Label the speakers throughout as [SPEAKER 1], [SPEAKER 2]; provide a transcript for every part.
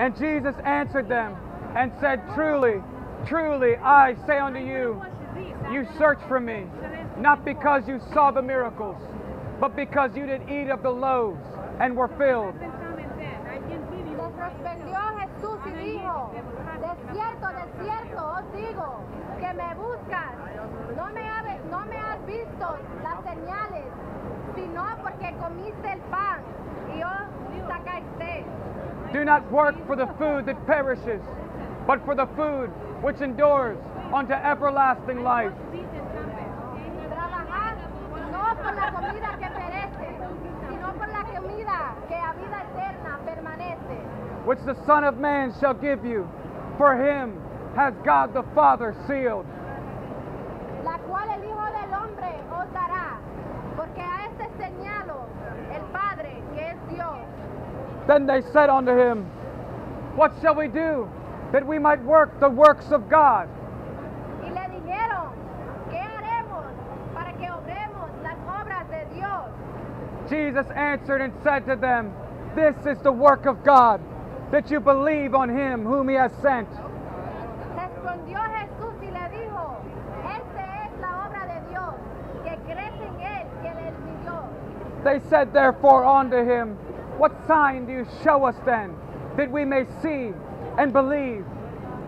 [SPEAKER 1] And Jesus answered them and said, Truly, truly, I say unto you, you search for me, not because you saw the miracles, but because you did eat of the loaves and were filled.
[SPEAKER 2] Les respondió Jesús y dijo, de cierto os digo, que me buscas, no me has visto las señales, sino porque comiste el pan y os sacaste.
[SPEAKER 1] Do not work for the food that perishes, but for the food which endures unto everlasting life.
[SPEAKER 2] Trabajad no por la comida que perece, sino por la comida que a vida eterna permanece.
[SPEAKER 1] Which the Son of Man shall give you, for him has God the Father sealed.
[SPEAKER 2] La cual el Hijo del Hombre os dará, porque a este señaló el Padre que es Dios.
[SPEAKER 1] Then they said unto him, What shall we do, that we might work the works of God?
[SPEAKER 2] Y le dijeron, ¿qué haremos para que obremos las obras de Dios?
[SPEAKER 1] Jesus answered and said to them, This is the work of God, that you believe on him whom he has sent.
[SPEAKER 2] Respondió Jesús y le dijo, esta es la obra de Dios, que crees en él que le envió.
[SPEAKER 1] They said therefore unto him, What sign do you show us then, that we may see and believe?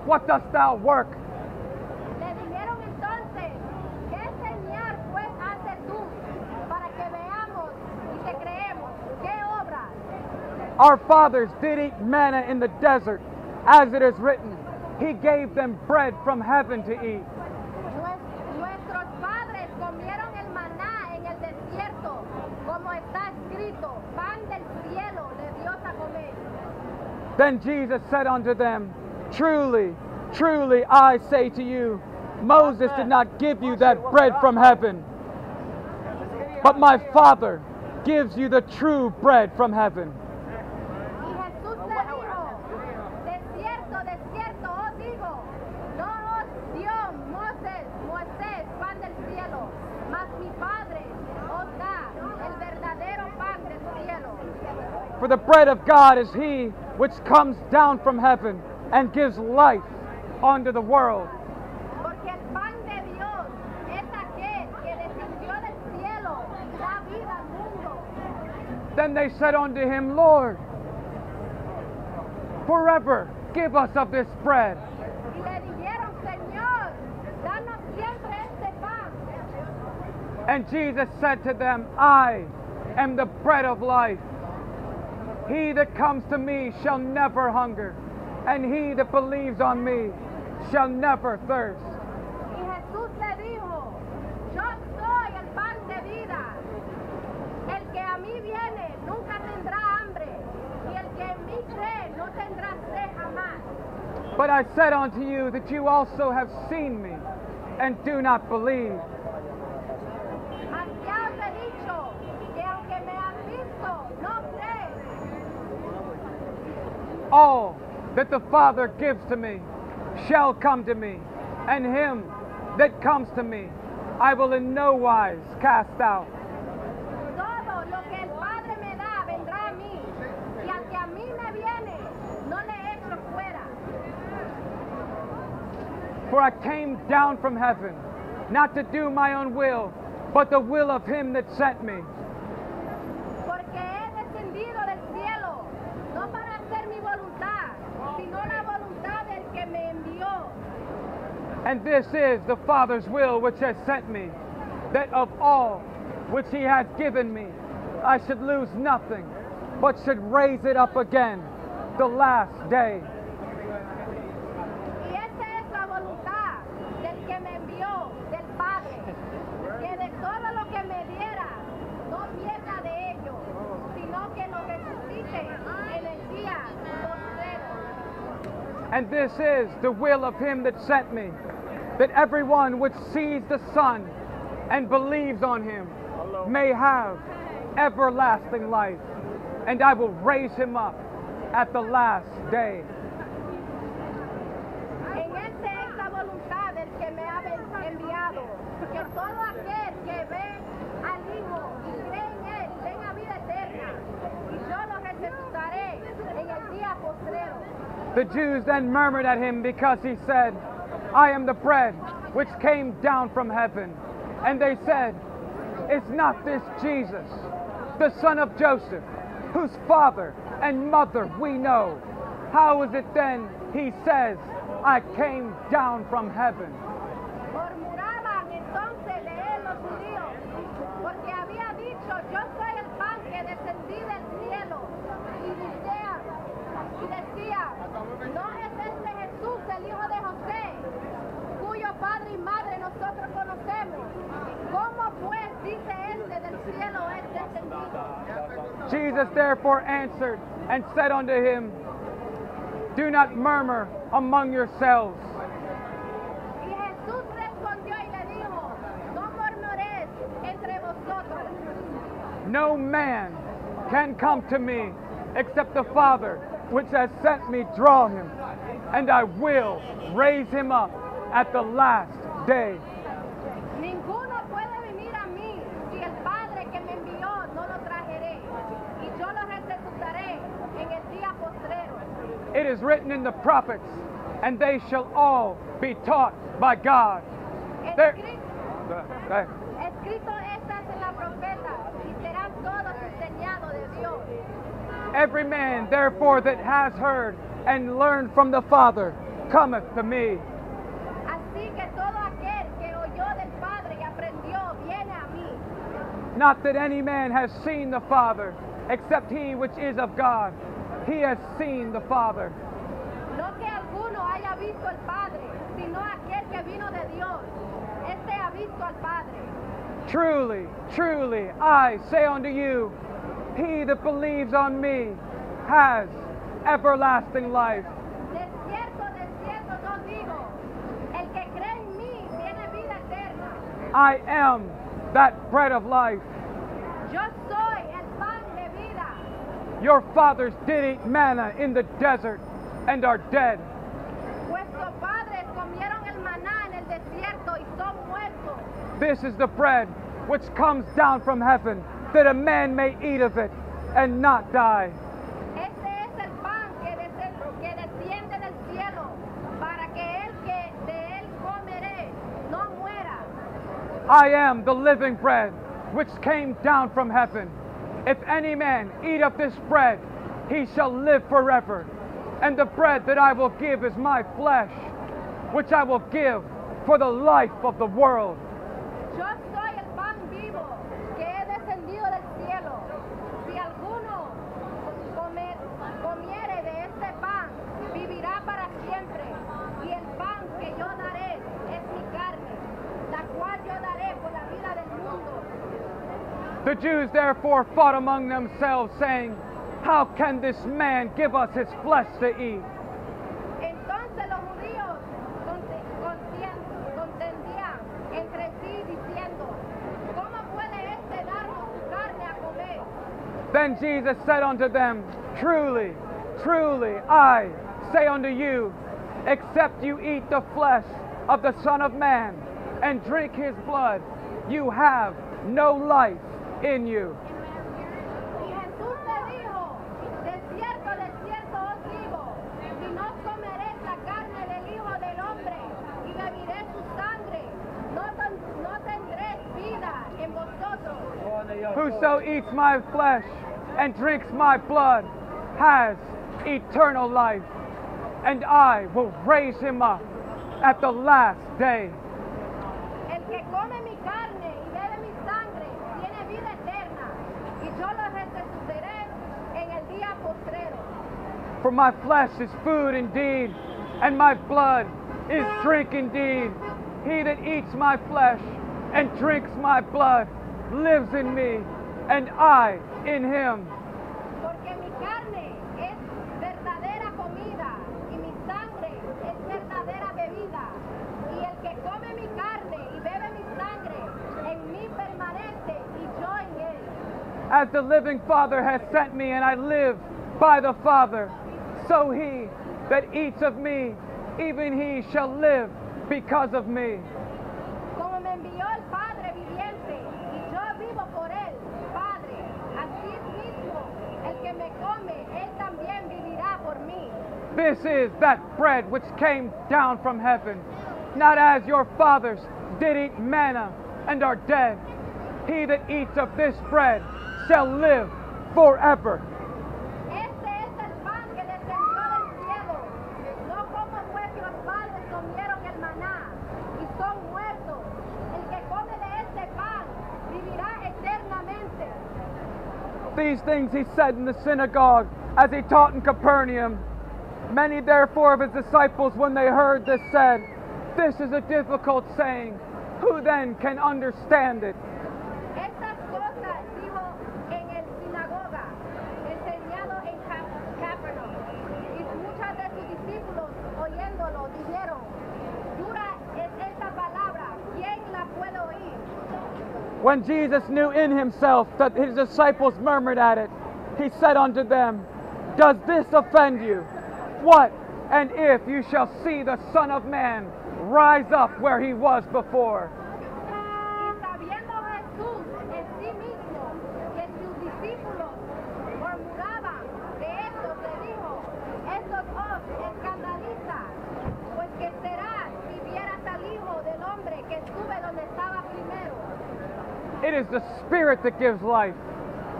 [SPEAKER 1] What dost thou work?
[SPEAKER 2] Le dijeron entonces, ¿qué señal pues haces tú para que veamos y te creemos? ¿Qué obras?
[SPEAKER 1] Our fathers did eat manna in the desert, as it is written, He gave them bread from heaven to eat.
[SPEAKER 2] Nuestros padres comieron el maná en el desierto, como está escrito, pan del cielo le dio a comer.
[SPEAKER 1] Then Jesus said unto them, Truly, truly, I say to you, Moses did not give you that bread from heaven, but my Father gives you the true bread from heaven.
[SPEAKER 2] Y Jesús le dijo, de cierto os digo, no os dio Moisés pan del cielo, mas mi Padre os da el verdadero pan del cielo.
[SPEAKER 1] For the bread of God is he which comes down from heaven and gives life unto the world.
[SPEAKER 2] Porque el pan de Dios es aquel que descendió del cielo, da vida al mundo.
[SPEAKER 1] Then they said unto him, Lord, forever give us of this bread.
[SPEAKER 2] Y le dijeron, Señor, danos siempre este pan.
[SPEAKER 1] And Jesus said to them, I am the bread of life. He that comes to me shall never hunger, and he that believes on me shall never thirst.
[SPEAKER 2] Y Jesús le dijo, yo soy el pan de vida. El que a mí viene nunca tendrá hambre, y el que en mí cree no tendrá sed jamás.
[SPEAKER 1] But I said unto you that you also have seen me, and do not believe.
[SPEAKER 2] Mas ya os he dicho que aunque me han visto, no creen.
[SPEAKER 1] All that the Father gives to me shall come to me, and him that comes to me I will in no wise cast out.
[SPEAKER 2] Todo lo que el Padre me da vendrá a mí, y al que a mí me viene, no le echo fuera.
[SPEAKER 1] For I came down from heaven, not to do my own will, but the will of him that sent me.
[SPEAKER 2] Porque he descendido del cielo, no para hacer mi voluntad, sino la voluntad del que me envió.
[SPEAKER 1] And this is the Father's will which has sent me, that of all which he has given me, I should lose nothing, but should raise it up again the last day.
[SPEAKER 2] Y esta es la voluntad del que me envió, del Padre, que de todo lo que me diera, no pierda de ello, sino que lo resucite en el día postrero.
[SPEAKER 1] And this is the will of him that sent me, that everyone which sees the Son and believes on him may have everlasting life, and I will raise him up at the last day.
[SPEAKER 2] En esta es la voluntad del que me ha enviado, que todo aquel que ve al Hijo y cree en él tenga vida eterna, y yo lo resucitaré en el día postrero. postrero.
[SPEAKER 1] The Jews then murmured at him because he said, I am the bread which came down from heaven. And they said, is not this Jesus, the son of Joseph, whose father and mother we know? How is it then he says, I came down from heaven?
[SPEAKER 2] Murmuraban entonces de él los judíos, porque había dicho, yo soy el pan que descendí del cielo. Y decía, ¿no es este Jesús el hijo de José, cuyo padre y madre nosotros conocemos? ¿Cómo pues dice este del cielo es descendido?
[SPEAKER 1] Jesus therefore answered and said unto him, do not murmur among yourselves.
[SPEAKER 2] Y Jesús respondió y le dijo, no murmuréis entre vosotros.
[SPEAKER 1] No man can come to me except the Father which has sent me draw him, and I will raise him up at the last day.
[SPEAKER 2] Ninguno puede venir a mí si el Padre que me envió no lo trajeré, y yo lo resucitaré en el día postrero.
[SPEAKER 1] It is written in the prophets, and they shall all be taught by God. There-
[SPEAKER 2] Escrito estas en la profeta, y serán todos enseñados de Dios.
[SPEAKER 1] Every man, therefore, that has heard and learned from the Father cometh to me.
[SPEAKER 2] Así que todo aquel que oyó del Padre y aprendió viene a mí.
[SPEAKER 1] Not that any man has seen the Father, except he which is of God. He has seen the Father.
[SPEAKER 2] No que alguno haya visto al Padre, sino aquel que vino de Dios. Este ha visto al Padre.
[SPEAKER 1] Truly, truly, I say unto you, he that believes on me has everlasting life.
[SPEAKER 2] De cierto no digo, el que cree en mí tiene vida eterna.
[SPEAKER 1] I am that bread of life.
[SPEAKER 2] Yo soy el pan de vida.
[SPEAKER 1] Your fathers did eat manna in the desert and are dead.
[SPEAKER 2] Vuestros padres comieron el maná en el desierto y son muertos.
[SPEAKER 1] This is the bread which comes down from heaven, that a man may eat of it and not die.
[SPEAKER 2] Este es el pan que desciende del cielo, para que el que de él comeré no muera.
[SPEAKER 1] I am the living bread which came down from heaven. If any man eat of this bread, he shall live forever. And the bread that I will give is my flesh, which I will give for the life of the world.
[SPEAKER 2] Yo soy el pan vivo que he descendido del cielo. Si alguno comiere de este pan, vivirá para siempre. Y el pan que yo daré es mi carne, la cual yo daré por la vida del mundo.
[SPEAKER 1] The Jews therefore fought among themselves, saying, how can this man give us his flesh to eat?
[SPEAKER 2] Entonces los judíos contendían entre sí diciendo, ¿cómo puede este darnos su carne a comer?
[SPEAKER 1] Then Jesus said unto them, truly, truly, I say unto you, except you eat the flesh of the Son of Man and drink his blood, you have no life in you.
[SPEAKER 2] Y Jesús le dijo, de cierto os digo, si no comeréis la carne del Hijo del Hombre y beberéis su sangre, no tendréis vida en vosotros.
[SPEAKER 1] Whoso eats my flesh and drinks my blood has eternal life, and I will raise him up at the last day.
[SPEAKER 2] El que come mi carne y bebe mi sangre tiene vida eterna, y yo lo resucitaré en el día postrero.
[SPEAKER 1] For my flesh is food indeed, and my blood is drink indeed. He that eats my flesh and drinks my blood lives in me, and I in him.
[SPEAKER 2] Porque mi carne es verdadera comida y mi sangre es verdadera bebida. Y el que come mi carne y bebe mi sangre en mí permanece y yo en él.
[SPEAKER 1] As the living Father has sent me, and I live by the Father, so he that eats of me, even he shall live because of me.
[SPEAKER 2] Como me envió el Padre viviente y yo vivo por él, Padre, así mismo el que me come, él también vivirá por mí.
[SPEAKER 1] This is that bread which came down from heaven, not as your fathers did eat manna and are dead. He that eats of this bread shall live forever.
[SPEAKER 2] Este es el pan que descendió del cielo, no como vuestros padres comieron el maná y son muertos. El que come de este pan vivirá eternamente.
[SPEAKER 1] These things he said in the synagogue as he taught in Capernaum. Many therefore of his disciples, when they heard this, said, "This is a difficult saying. Who then can understand it?"
[SPEAKER 2] Estas cosas dijo en el sinagoga, enseñado en Capernaum. Y muchos de sus discípulos, oyéndolo, dijeron, dura es esta palabra, ¿quién la puede oír?
[SPEAKER 1] When Jesus knew in himself that his disciples murmured at it, he said unto them, "Does this offend you? What, and if you shall see the Son of Man rise up where he was before?"
[SPEAKER 2] Y sabiendo Jesús en sí mismo que sus discípulos murmuraban de esto, le dijo, estos os escandaliza, pues que será si vieras al Hijo del Hombre que sube donde estaba primero.
[SPEAKER 1] It is the Spirit that gives life.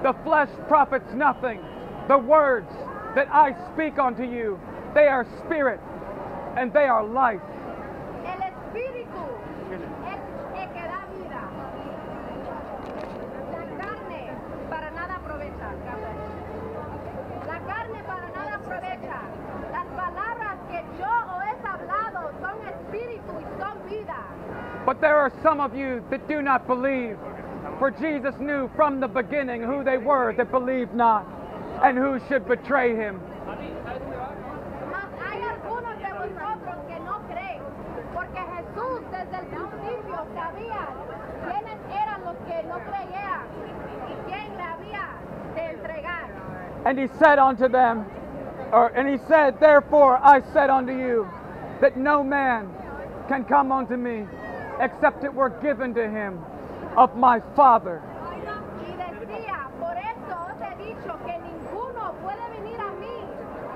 [SPEAKER 1] The flesh profits nothing. The words that I speak unto you, they are spirit and they are life.
[SPEAKER 2] El Espíritu es el que da vida. La carne para nada aprovecha. La carne para nada aprovecha. Las palabras que yo os he hablado son espíritu y son vida.
[SPEAKER 1] But there are some of you that do not believe. For Jesus knew from the beginning who they were that believed not, and who should betray him.
[SPEAKER 2] Mas hay algunos de vosotros que no creen, porque Jesús desde el principio sabía quiénes eran los que no creyeran y quién le había de entregar.
[SPEAKER 1] And he said unto them, and he said, "Therefore I said unto you, that no man can come unto me, except it were given to him of my Father."
[SPEAKER 2] Y decía, por esto os he dicho que ninguno puede venir a mí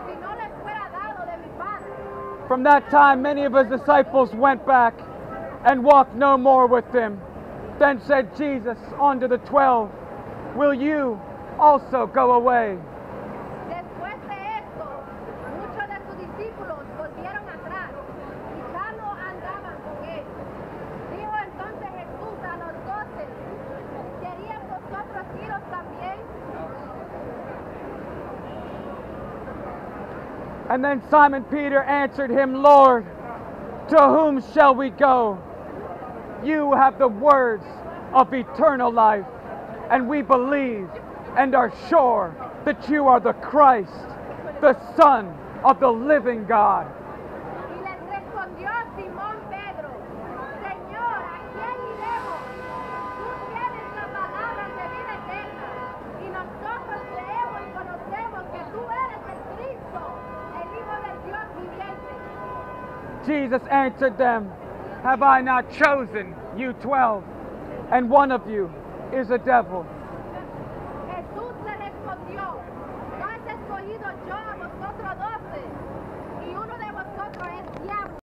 [SPEAKER 2] si no le fuera dado de mi Padre.
[SPEAKER 1] From that time many of his disciples went back and walked no more with him. Then said Jesus unto the 12, "Will you also go away?"
[SPEAKER 2] Después de esto, muchos de sus discípulos volvieron atrás y ya no andaban con él. Dijo entonces Jesús a los 12, ¿querían vosotros iros también?
[SPEAKER 1] And then Simon Peter answered him, "Lord, to whom shall we go? You have the words of eternal life, and we believe and are sure that you are the Christ, the Son of the living God."
[SPEAKER 2] Y les respondió Simón Pedro, Señor, ¿a quién iremos? Tú tienes las palabras de vida eterna, y nosotros creemos y conocemos que tú eres el Cristo, el Hijo del Dios viviente.
[SPEAKER 1] Jesus answered them, "Have I not chosen you 12, and one of you is a devil?"